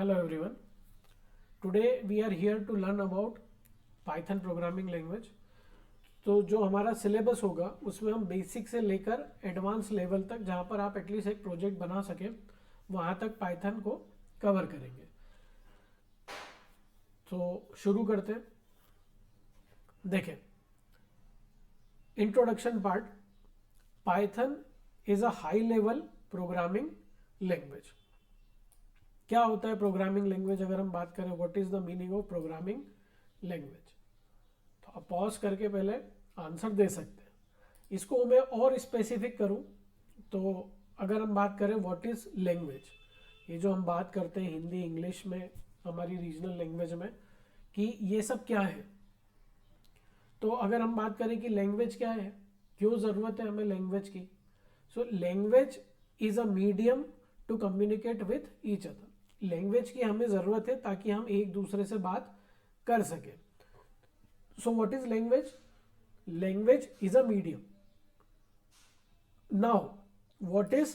Hello everyone. Today we are here to learn about Python programming language. तो जो हमारा syllabus होगा उसमें हम बेसिक से लेकर एडवांस लेवल तक, जहाँ पर आप एटलीस्ट एक प्रोजेक्ट बना सकें, वहाँ तक पाइथन को कवर करेंगे. तो शुरू करते हैं. देखें, introduction part. Python is a high level programming language. क्या होता है प्रोग्रामिंग लैंग्वेज? अगर हम बात करें what is the meaning of programming language, तो आप पॉज करके पहले आंसर दे सकते हैं. इसको मैं और स्पेसिफिक करूं तो अगर हम बात करें व्हाट इज लैंग्वेज, ये जो हम बात करते हैं हिंदी इंग्लिश में, हमारी रीजनल लैंग्वेज में, कि ये सब क्या है. तो अगर हम बात करें कि लैंग्वेज क्या है, क्यों ज़रूरत है हमें लैंग्वेज की. So language is a medium to communicate with each other. Language की हमें ज़रूरत है ताकि हम एक दूसरे से बात कर सकें. So what is language? Language is a medium. Now what is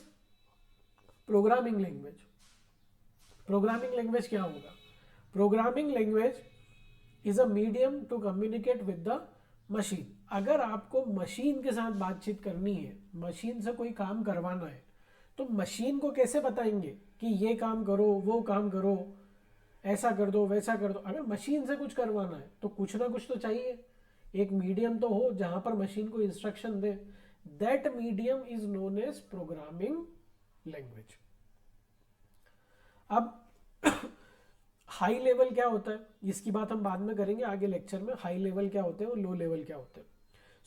programming language? Programming language क्या होगा? Programming language is a medium to communicate with the machine. अगर आपको मशीन के साथ बातचीत करनी है, मशीन से कोई काम करवाना है, तो मशीन को कैसे बताएंगे कि ये काम करो, वो काम करो, ऐसा कर दो, वैसा कर दो. अगर मशीन से कुछ करवाना है तो कुछ ना कुछ तो चाहिए, एक मीडियम तो हो जहां पर मशीन को इंस्ट्रक्शन दे. That medium is known as programming language. अब हाई लेवल क्या होता है, इसकी बात हम बाद में करेंगे आगे लेक्चर में. हाई लेवल क्या होते हैं और लो लेवल क्या होते हैं.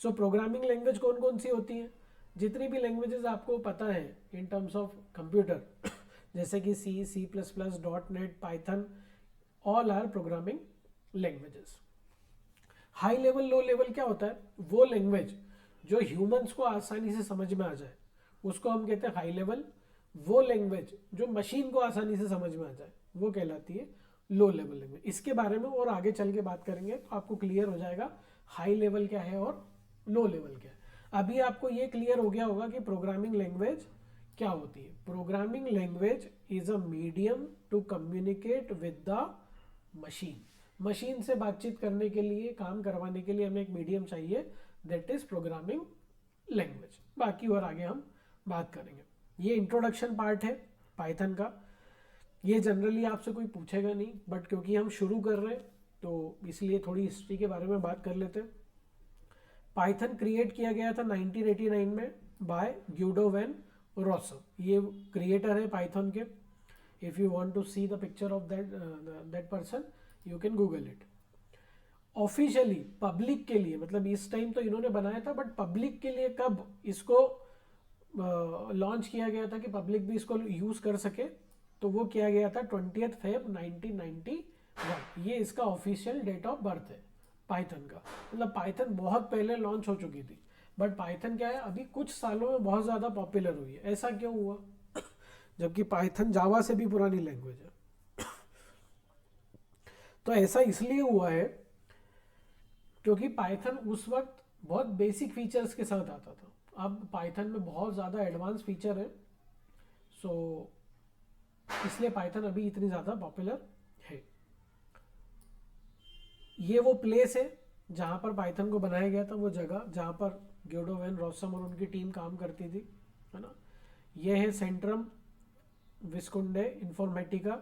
सो प्रोग्रामिंग लैंग्वेज कौन कौन सी होती हैं? जितनी भी लैंग्वेजेस आपको पता है इन टर्म्स ऑफ कंप्यूटर, जैसे कि C, C plus plus, dot net, Python, all are programming languages. High level low level क्या होता है? वो लैंग्वेज जो ह्यूमंस को आसानी से समझ में आ जाए, उसको हम कहते हैं हाई लेवल. वो लैंग्वेज जो मशीन को आसानी से समझ में आ जाए, वो कहलाती है लो लेवल लैंग्वेज. इसके बारे में और आगे चल के बात करेंगे तो आपको क्लियर हो जाएगा हाई लेवल क्या है और लो लेवल क्या है. अभी आपको ये क्लियर हो गया होगा कि प्रोग्रामिंग लैंग्वेज क्या होती है. Programming language is a medium to communicate with the machine. Machine से बातचीत करने के लिए, काम करवाने के लिए हमें एक मीडियम चाहिए, दैट इज प्रोग्रामिंग लैंग्वेज. बाकी और आगे हम बात करेंगे. ये इंट्रोडक्शन पार्ट है पाइथन का. ये जनरली आपसे कोई पूछेगा नहीं, बट क्योंकि हम शुरू कर रहे हैं तो इसलिए थोड़ी हिस्ट्री के बारे में बात कर लेते हैं. पाइथन क्रिएट किया गया था 1989 में बाय ग्यूडो वैन रॉसम. ये क्रिएटर है पाइथन के. If you want to see the picture of that person, you can Google it. Officially public के लिए, मतलब इस टाइम तो इन्होंने बनाया था, बट पब्लिक के लिए कब इसको लॉन्च किया गया था कि पब्लिक भी इसको यूज कर सके, तो वो किया गया था 20 फेब 1991. ये इसका ऑफिशियल डेट ऑफ बर्थ है पाइथन का. मतलब पाइथन बहुत पहले लॉन्च हो चुकी थी, बट पाइथन क्या है, अभी कुछ सालों में बहुत ज़्यादा पॉपुलर हुई है. ऐसा क्यों हुआ? जबकि पाइथन जावा से भी पुरानी लैंग्वेज है. तो ऐसा इसलिए हुआ है क्योंकि पाइथन उस वक्त बहुत बेसिक फीचर्स के साथ आता था. अब पाइथन में बहुत ज़्यादा एडवांस फीचर है, सो इसलिए पाइथन अभी इतनी ज़्यादा पॉपुलर है. ये वो प्लेस है जहाँ पर पाइथन को बनाया गया था, वो जगह जहाँ पर ग्यूडो वैन रॉसम और उनकी टीम काम करती थी, है ना. ये है सेंट्रम विस्कुंडे इन्फॉर्मेटिका.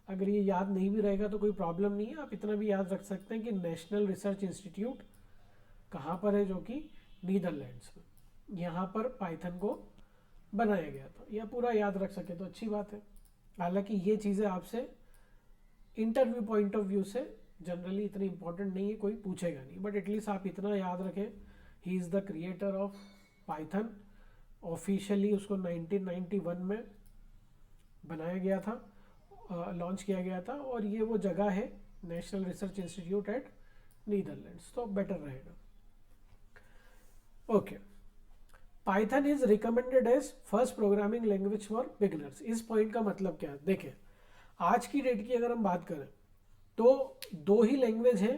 अगर ये याद नहीं भी रहेगा तो कोई प्रॉब्लम नहीं है, आप इतना भी याद रख सकते हैं कि नेशनल रिसर्च इंस्टीट्यूट कहाँ पर है, जो कि नीदरलैंड्स में. यहाँ पर पाइथन को बनाया गया था. यह पूरा याद रख सके तो अच्छी बात है. हालांकि ये चीज़ें आपसे इंटरव्यू पॉइंट ऑफ व्यू से जनरली इतनी इंपॉर्टेंट नहीं है, कोई पूछेगा नहीं, बट एटलीस्ट आप इतना याद रखें, he is the creator of Python. Officially उसको 1991 में बनाया गया था, लॉन्च किया गया था, और ये वो जगह है national research institute at Netherlands, तो बेटर रहेगा. Okay. Python is recommended as first programming language for beginners. इस पॉइंट का मतलब क्या है? देखें, आज की डेट की अगर हम बात करें तो दो ही लैंग्वेज है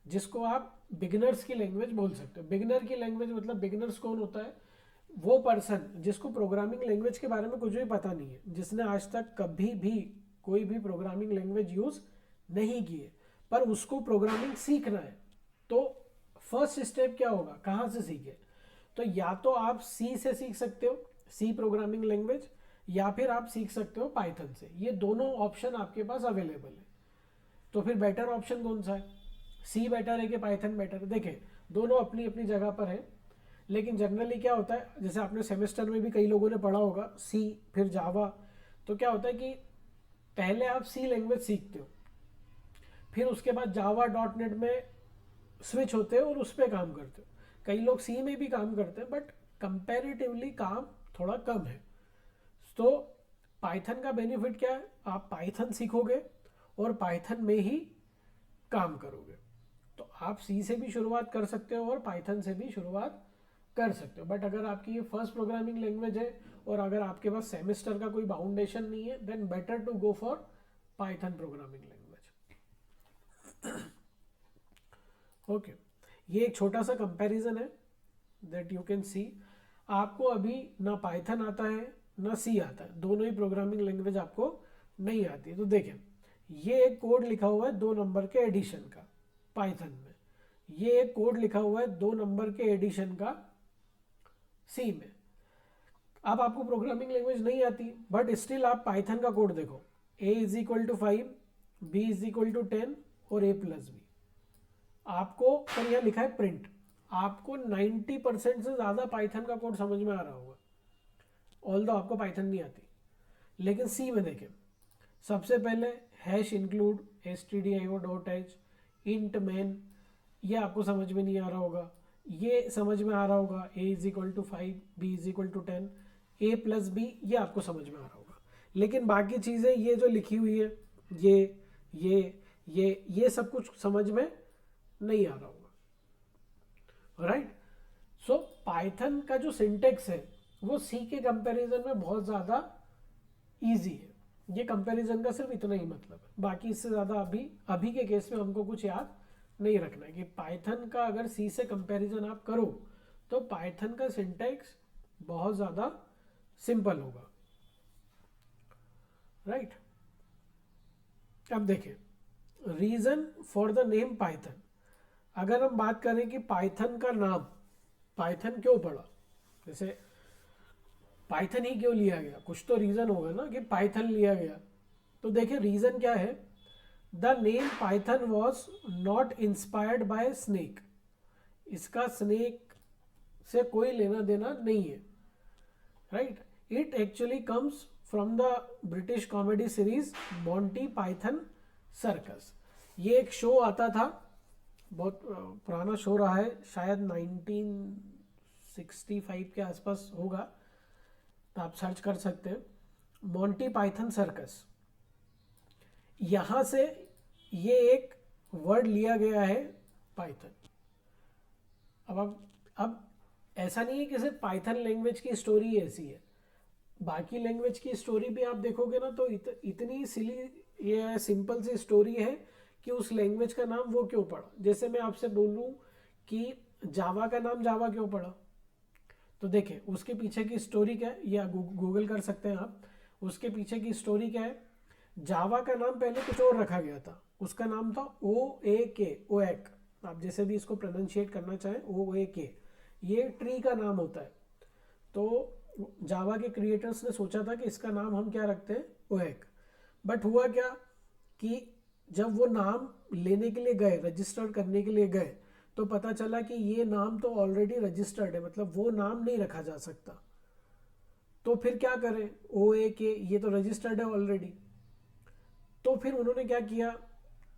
जिसको आप बिगिनर्स की लैंग्वेज बोल सकते हो. बिगिनर की लैंग्वेज मतलब बिगिनर्स कौन होता है? वो पर्सन जिसको प्रोग्रामिंग लैंग्वेज के बारे में कुछ भी पता नहीं है, जिसने आज तक कभी भी कोई भी प्रोग्रामिंग लैंग्वेज यूज नहीं की है, पर उसको प्रोग्रामिंग सीखना है, तो फर्स्ट स्टेप क्या होगा, कहाँ से सीखे? तो या तो आप सी से सीख सकते हो, सी प्रोग्रामिंग लैंग्वेज, या फिर आप सीख सकते हो पाइथन से। ये दोनों ऑप्शन आपके पास अवेलेबल है। तो फिर बेटर ऑप्शन कौन सा है? सी बेटर है कि पाइथन बेटर है? देखें, दोनों अपनी अपनी जगह पर है, लेकिन जनरली क्या होता है, जैसे आपने सेमेस्टर में भी कई लोगों ने पढ़ा होगा सी फिर जावा, तो क्या होता है कि पहले आप सी लैंग्वेज सीखते हो, फिर उसके बाद जावा डॉट नेट में स्विच होते हो और उस पर काम करते हो। कई लोग सी में भी काम करते हैं, बट कंपैरेटिवली काम थोड़ा कम है। तो पाइथन का बेनिफिट क्या है, आप पाइथन सीखोगे और पाइथन में ही काम करोगे। तो आप सी से भी शुरुआत कर सकते हो और पाइथन से भी शुरुआत कर सकते हो। बट अगर आपकी ये फर्स्ट प्रोग्रामिंग लैंग्वेज है और अगर आपके पास सेमेस्टर का कोई बाउंडेशन नहीं है, then better to go for Python programming language. Okay, ये एक छोटा सा कंपैरिजन है दैट यू कैन सी। आपको अभी ना पाइथन आता है ना सी आता है, दोनों ही प्रोग्रामिंग लैंग्वेज आपको नहीं आती है। तो देखें, ये एक कोड लिखा हुआ है 2 नंबर के एडिशन का पाइथन में, ये एक कोड लिखा हुआ है 2 नंबर के एडिशन का सी में। अब आपको प्रोग्रामिंग लैंग्वेज नहीं आती, बट स्टिल आप पाइथन का कोड देखो, a is equal to 5, b is equal to 10 और a प्लस बी। आपको पर यह लिखा है प्रिंट, आपको 90% से ज़्यादा पाइथन का कोड समझ में आ रहा होगा, ऑल दो आपको पाइथन नहीं आती। लेकिन सी में देखें, सबसे पहले hash include stdio.h int man, ये आपको समझ में नहीं आ रहा होगा। ये समझ में आ रहा होगा, a is equal to 5, b is equal to 10, a plus B, ये आपको समझ में आ रहा होगा। लेकिन बाकी चीज़ें ये जो लिखी हुई है, ये सब कुछ समझ में नहीं आ रहा होगा, राइट। सो पाइथन का जो सिंटेक्स है वो सी के कंपैरिजन में बहुत ज़्यादा इजी है। ये कंपैरिजन का सिर्फ इतना ही मतलब है, बाकी इससे ज़्यादा अभी के केस में हमको कुछ याद नहीं रखना है कि पाइथन का अगर सी से कंपैरिजन आप करो तो पाइथन का सिंटेक्स बहुत ज़्यादा सिंपल होगा, राइट। अब देखिए, reason for the name Python. अगर हम बात करें कि पाइथन का नाम पाइथन क्यों पड़ा, जैसे पाइथन ही क्यों लिया गया, कुछ तो रीज़न होगा ना कि पाइथन लिया गया। तो देखिए रीज़न क्या है, the name Python was not inspired by snake. इसका स्नेक से कोई लेना देना नहीं है, right. It actually comes from the British comedy series Monty Python circus. ये एक शो आता था, बहुत पुराना शो रहा है, शायद 1965 के आसपास होगा, तो आप सर्च कर सकते हैं, मॉन्टी पाइथन सर्कस। यहाँ से ये एक वर्ड लिया गया है पाइथन। अब ऐसा नहीं है कि सिर्फ पाइथन लैंग्वेज की स्टोरी ऐसी है, बाकी लैंग्वेज की स्टोरी भी आप देखोगे ना तो इतनी सिली ये सिंपल सी स्टोरी है कि उस लैंग्वेज का नाम वो क्यों पड़ा। जैसे मैं आपसे बोलूं कि जावा का नाम जावा क्यों पड़ा, तो देखें उसके पीछे की स्टोरी क्या है, या गूगल कर सकते हैं आप। उसके पीछे की स्टोरी क्या है, जावा का नाम पहले कुछ और रखा गया था, उसका नाम था ओएक। आप जैसे भी इसको प्रोनाउंशिएट करना चाहें, ओएक, ये ट्री का नाम होता है। तो जावा के क्रिएटर्स ने सोचा था कि इसका नाम हम क्या रखते हैं, ओएक। बट हुआ क्या कि जब वो नाम लेने के लिए गए, रजिस्टर करने के लिए गए, तो पता चला कि ये नाम तो ऑलरेडी रजिस्टर्ड है, मतलब वो नाम नहीं रखा जा सकता। तो फिर क्या करें, OAK ये तो रजिस्टर्ड है ऑलरेडी। तो फिर उन्होंने क्या किया,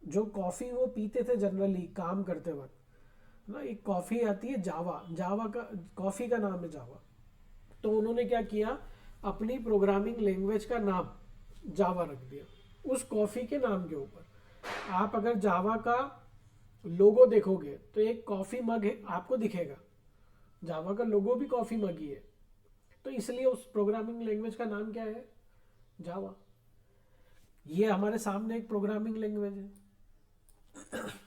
जो कॉफ़ी वो पीते थे जनरली काम करते वक्त ना, एक कॉफ़ी आती है जावा का कॉफ़ी का नाम है जावा। तो उन्होंने क्या किया, अपनी प्रोग्रामिंग लैंग्वेज का नाम जावा रख दिया उस कॉफ़ी के नाम के ऊपर। आप अगर जावा का लोगो देखोगे तो एक कॉफ़ी मग है, आपको दिखेगा जावा का लोगो भी कॉफ़ी मग ही है। तो इसलिए उस प्रोग्रामिंग लैंग्वेज का नाम क्या है, जावा। ये हमारे सामने एक प्रोग्रामिंग लैंग्वेज है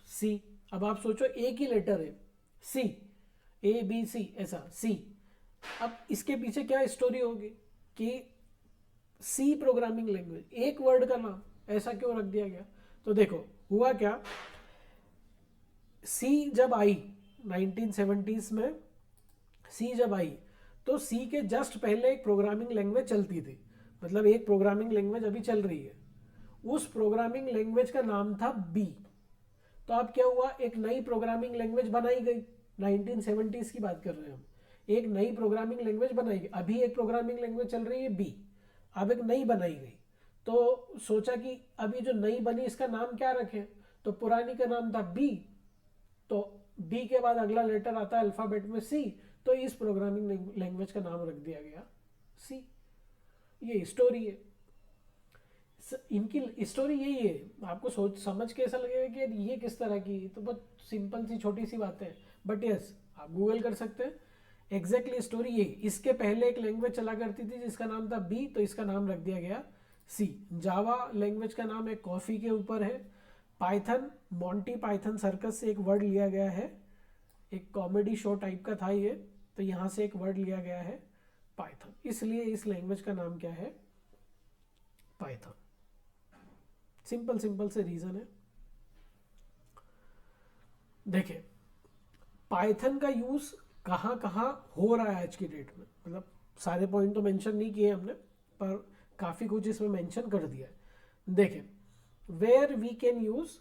सी। अब आप सोचो एक ही लेटर है सी, ABC ऐसा सी। अब इसके पीछे क्या स्टोरी होगी कि सी प्रोग्रामिंग लैंग्वेज, एक वर्ड का नाम, ऐसा क्यों रख दिया गया? तो देखो हुआ क्या, सी जब आई 1970s में, सी जब आई तो सी के जस्ट पहले एक प्रोग्रामिंग लैंग्वेज चलती थी, मतलब एक प्रोग्रामिंग लैंग्वेज अभी चल रही है, उस प्रोग्रामिंग लैंग्वेज का नाम था बी। तो अब क्या हुआ, एक नई प्रोग्रामिंग लैंग्वेज बनाई गई, 1970s की बात कर रहे हैं हम, एक नई प्रोग्रामिंग लैंग्वेज बनाई गई, अभी एक प्रोग्रामिंग लैंग्वेज चल रही है बी, अब एक नई बनाई गई। तो सोचा कि अभी जो नई बनी इसका नाम क्या रखें, तो पुरानी का नाम था बी, तो बी के बाद अगला लेटर आता है अल्फाबेट में सी, तो इस प्रोग्रामिंग लैंग्वेज का नाम रख दिया गया सी। ये स्टोरी है, इनकी स्टोरी यही है। आपको सोच समझ के ऐसा लगेगा कि ये किस तरह की, तो बहुत सिंपल सी छोटी सी बातें हैं, बट यस आप गूगल कर सकते हैं, एग्जैक्टली स्टोरी यही। इसके पहले एक लैंग्वेज चला करती थी जिसका नाम था बी, तो इसका नाम रख दिया गया सी। जावा लैंग्वेज का नाम एक कॉफी के ऊपर है। पाइथन, मॉन्टी पाइथन सर्कस से एक वर्ड लिया गया है, एक कॉमेडी शो टाइप का था ये, तो यहाँ से एक वर्ड लिया गया है पाइथन, इसलिए इस लैंग्वेज का नाम क्या है, पाइथन। सिंपल सिंपल से रीजन है। देखिए पाइथन का यूज कहाँ कहाँ हो रहा है आज की डेट में, मतलब सारे पॉइंट तो मेंशन नहीं किए हमने, पर काफ़ी कुछ इसमें मेंशन कर दिया है। देखिए वेयर वी कैन यूज